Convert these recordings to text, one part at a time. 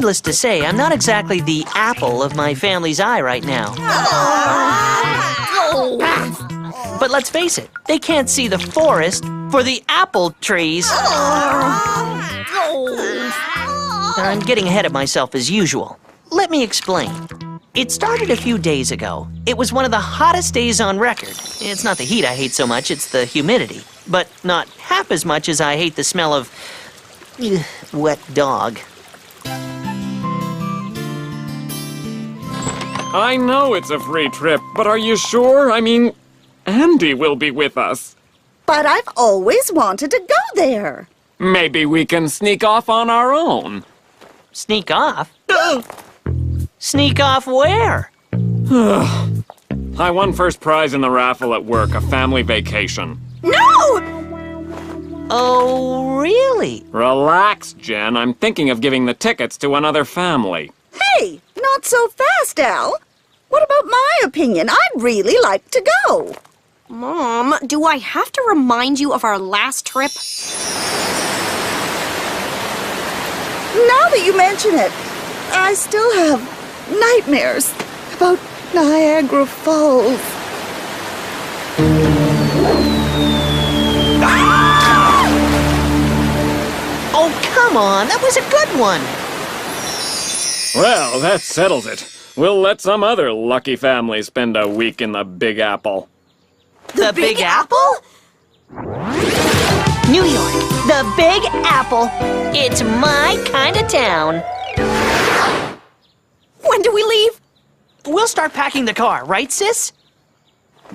needless to say, I'm not exactly the apple of my family's eye right now. But let's face it, they can't see the forest for the apple trees. I'm getting ahead of myself as usual. Let me explain. It started a few days ago. It was one of the hottest days on record. It's not the heat I hate so much, it's the humidity. But not half as much as I hate the smell of wet dog. I know it's a free trip, but are you sure? I mean, Andy will be with us. But I've always wanted to go there. Maybe we can sneak off on our own. Sneak off? Sneak off where? I won first prize in the raffle at work, a family vacation. No! Oh, really? Relax, Jen. I'm thinking of giving the tickets to another family. Hey, not so fast, Al. What about my opinion? I'd really like to go. Mom, do I have to remind you of our last trip? Now that you mention it, I still have nightmares about Niagara Falls. Ah! Oh, come on, that was a good one. Well, that settles it. We'll let some other lucky family spend a week in the Big Apple. The Big Apple? New York, the Big Apple. It's my kind of town. When do we leave? We'll start packing the car, right, sis?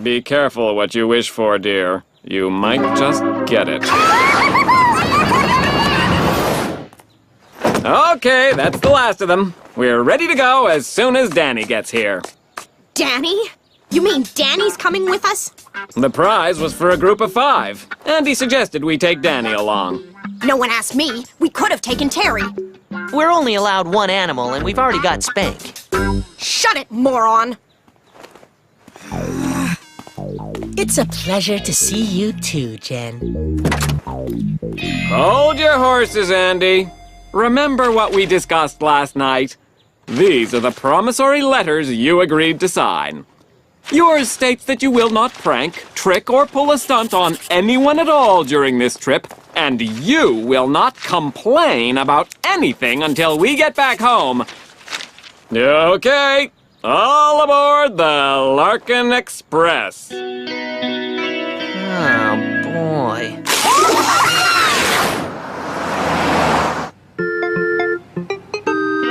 Be careful what you wish for, dear. You might just get it. Okay, that's the last of them. We're ready to go as soon as Danny gets here. Danny? You mean Danny's coming with us? The prize was for a group of 5, and he suggested we take Danny along. No one asked me. We could have taken Terry. We're only allowed one animal, and we've already got Spank. Shut it, moron! It's a pleasure to see you too, Jen. Hold your horses, Andy. Remember what we discussed last night? These are the promissory letters you agreed to sign. Yours states that you will not prank, trick, or pull a stunt on anyone at all during this trip, and you will not complain about anything until we get back home. Okay, all aboard the Larkin Express. Oh, boy.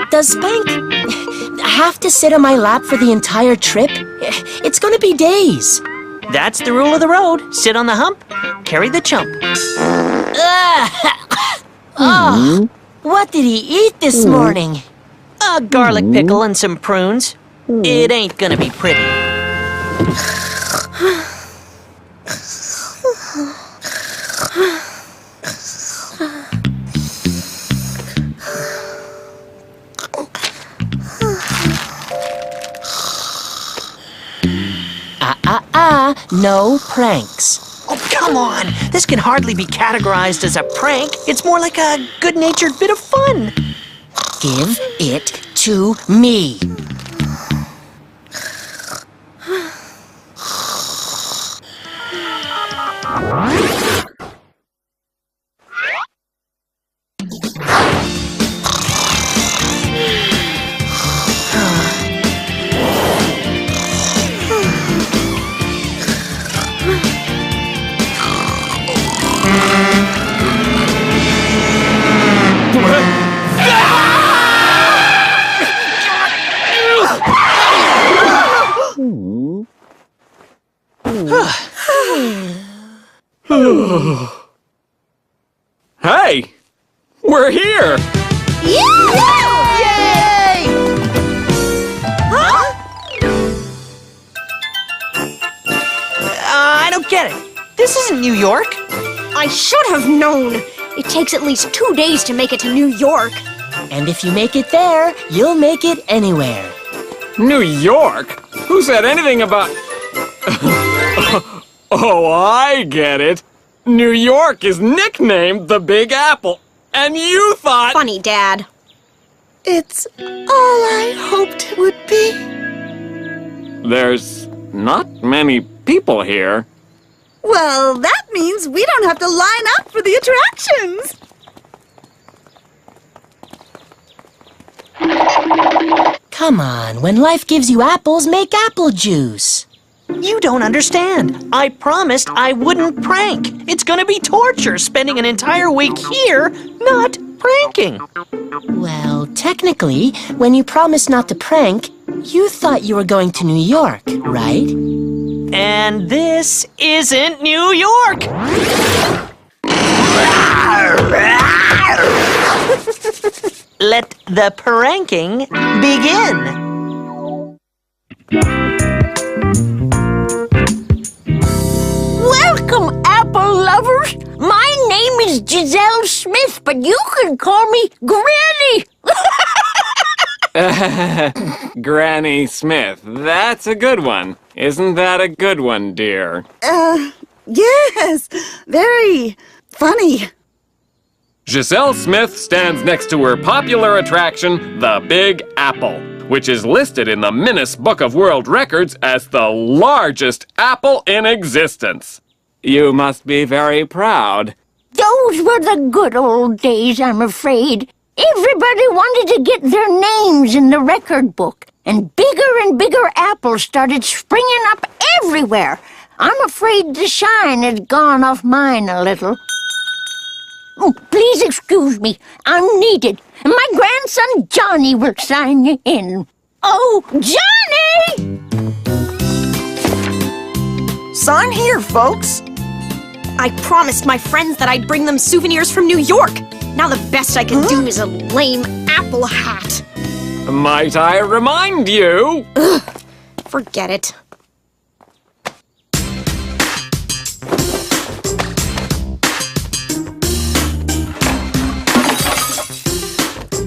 Does Spank have to sit on my lap for the entire trip? It's gonna be days. That's the rule of the road. Sit on the hump, carry the chump. Oh, what did he eat this morning? A garlic pickle and some prunes. It ain't gonna be pretty. No pranks. Oh, come on! This can hardly be categorized as a prank. It's more like a good-natured bit of fun. Give it to me. Hey! We're here! Yay! Huh? I don't get it. This isn't New York. I should have known. It takes at least 2 days to make it to New York. And if you make it there, you'll make it anywhere. New York? Who said anything about... Oh, I get it. New York is nicknamed the Big Apple, and you thought... Funny, Dad. It's all I hoped it would be. There's not many people here. Well, that means we don't have to line up for the attractions. Come on, when life gives you apples, make apple juice. You don't understand. I promised I wouldn't prank. It's gonna be torture spending an entire week here not pranking. Well, technically, when you promised not to prank, you thought you were going to New York, right? And this isn't New York! Let the pranking begin. Welcome, apple lovers. My name is Giselle Smith, but you can call me Granny. Granny Smith, that's a good one. Isn't that a good one, dear? Yes, very funny. Giselle Smith stands next to her popular attraction, the Big Apple, which is listed in the Guinness Book of World Records as the largest apple in existence. You must be very proud. Those were the good old days, I'm afraid. Everybody wanted to get their names in the record book, and bigger apples started springing up everywhere. I'm afraid the shine has gone off mine a little. Oh, please excuse me. I'm needed. My grandson Johnny will sign you in. Oh, Johnny! Sign here, folks. I promised my friends that I'd bring them souvenirs from New York. Now the best I can do is a lame apple hat. Might I remind you? Forget it.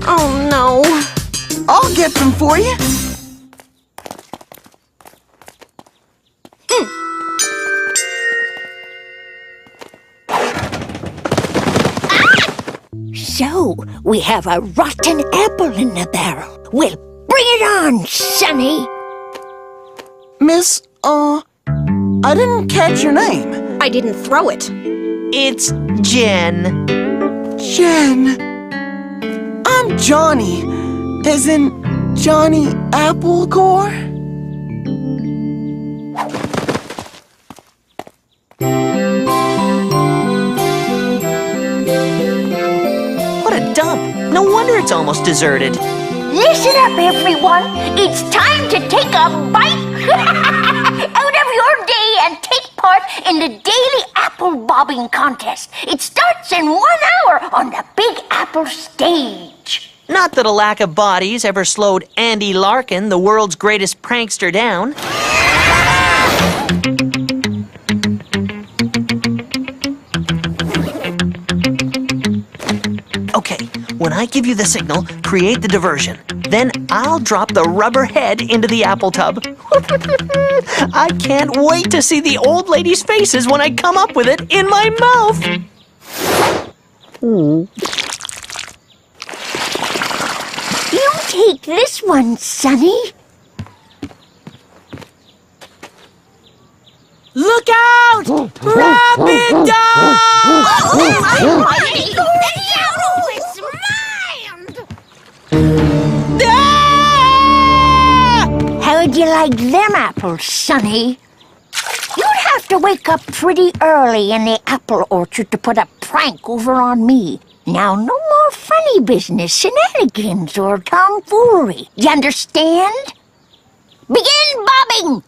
Oh no. I'll get them for you. So, we have a rotten apple in the barrel. Well, bring it on, Sonny. Miss, I didn't catch your name. I didn't throw it. It's Jen. Jen. I'm Johnny. As in Johnny Applecore? What a dump. No wonder it's almost deserted. Listen up, everyone. It's time to take a bite out of your day and take part in the daily apple bobbing contest. It starts in 1 hour on the Big Apple stage. Not that a lack of bodies ever slowed Andy Larkin, the world's greatest prankster, down. Okay, when I give you the signal, create the diversion. Then I'll drop the rubber head into the apple tub. I can't wait to see the old ladies' faces when I come up with it in my mouth. You take this one, Sonny. Look out! Rabbit dog! How'd you like them apples, Sonny? You'd have to wake up pretty early in the apple orchard to put a prank over on me. Now, no more funny business, shenanigans, or tomfoolery. You understand? Begin bobbing!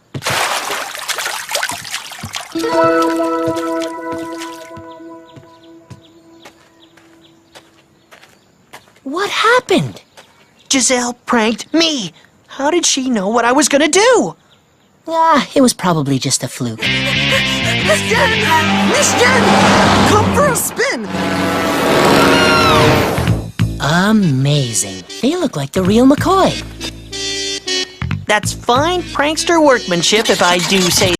What happened? Giselle pranked me. How did she know what I was gonna do? It was probably just a fluke. Miss Jen! Miss Jen! Come for a spin! Amazing. They look like the real McCoy. That's fine prankster workmanship if I do say